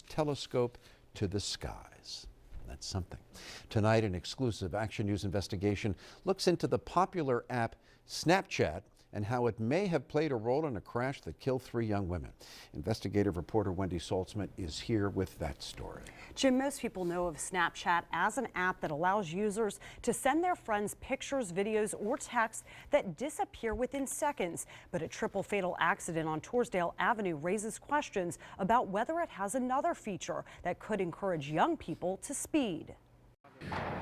telescope to the skies. That's something. Tonight, an exclusive Action News investigation looks into the popular app Snapchat and how it may have played a role in a crash that killed 3 young women. Investigative reporter Wendy Saltzman is here with that story. Jim, most people know of Snapchat as an app that allows users to send their friends pictures, videos, or texts that disappear within seconds. But a triple fatal accident on Torresdale Avenue raises questions about whether it has another feature that could encourage young people to speed.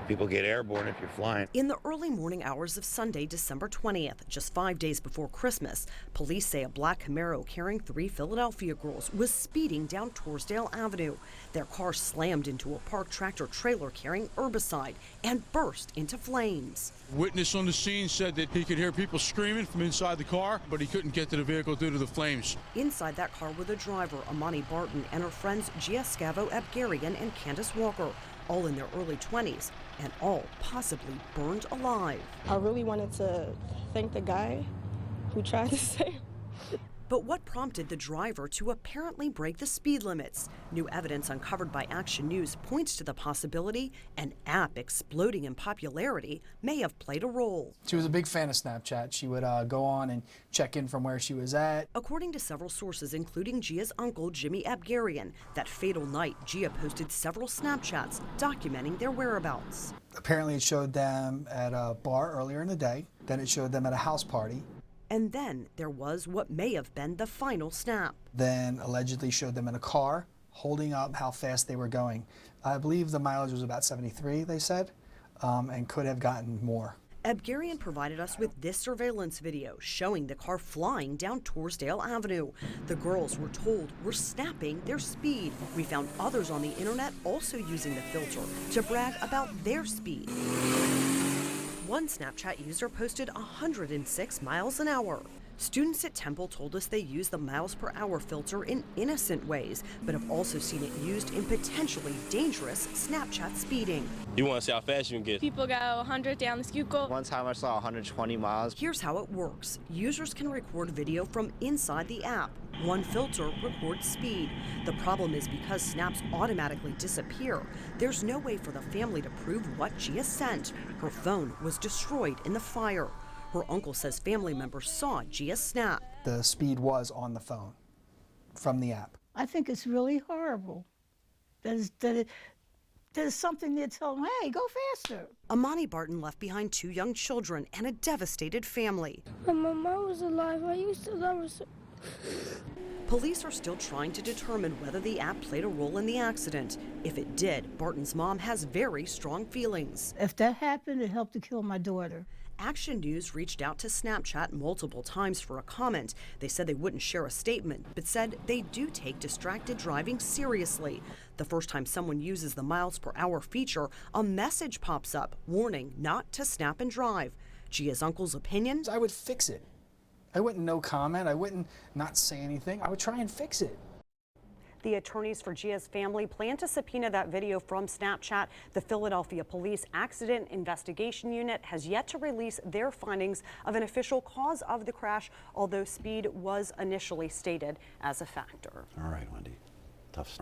People get airborne if you're flying. In the early morning hours of Sunday, December 20th, just 5 days before Christmas, police say a black Camaro carrying 3 Philadelphia girls was speeding down Torresdale Avenue. Their car slammed into a parked tractor trailer carrying herbicide and burst into flames. Witness on the scene said that he could hear people screaming from inside the car, but he couldn't get to the vehicle due to the flames. Inside that car were the driver, Amani Barton, and her friends Gia Scavo Abgarian and Candace Walker, all in their early 20s, and all possibly burned alive. I really wanted to thank the guy who tried to save. But what prompted the driver to apparently break the speed limits? New evidence uncovered by Action News points to the possibility an app exploding in popularity may have played a role. She was a big fan of Snapchat. She would go on and check in from where she was at. According to several sources, including Gia's uncle, Jimmy Abgarian, that fatal night, Gia posted several Snapchats documenting their whereabouts. Apparently it showed them at a bar earlier in the day. Then it showed them at a house party. And then there was what may have been the final snap. Then allegedly showed them in a car, holding up how fast they were going. I believe the mileage was about 73, they said, and could have gotten more. Abgarian provided us with this surveillance video showing the car flying down Torresdale Avenue. The girls, we're told, were snapping their speed. We found others on the internet also using the filter to brag about their speed. One Snapchat user posted 106 miles an hour. Students at Temple told us they use the miles per hour filter in innocent ways, but have also seen it used in potentially dangerous Snapchat speeding. You want to see how fast you can get. People go 100 down the Schuylkill. One time I saw 120 miles. Here's how it works. Users can record video from inside the app. One filter records speed. The problem is because snaps automatically disappear, there's no way for the family to prove what Gia sent. Her phone was destroyed in the fire. Her uncle says family members saw Gia snap. The speed was on the phone from the app. I think it's really horrible that there's something there telling them, hey, go faster. Amani Barton left behind 2 young children and a devastated family. When my mom was alive, I used to love her so. Police are still trying to determine whether the app played a role in the accident. If it did, Barton's mom has very strong feelings. If that happened, it helped to kill my daughter. Action News reached out to Snapchat multiple times for a comment. They said they wouldn't share a statement, but said they do take distracted driving seriously. The first time someone uses the miles per hour feature, a message pops up warning not to snap and drive. Gia's uncle's opinion? I would fix it. I wouldn't no comment. I wouldn't not say anything. I would try and fix it. The attorneys for Gia's family plan to subpoena that video from Snapchat. The Philadelphia Police Accident Investigation Unit has yet to release their findings of an official cause of the crash, although speed was initially stated as a factor. All right, Wendy. Tough stuff.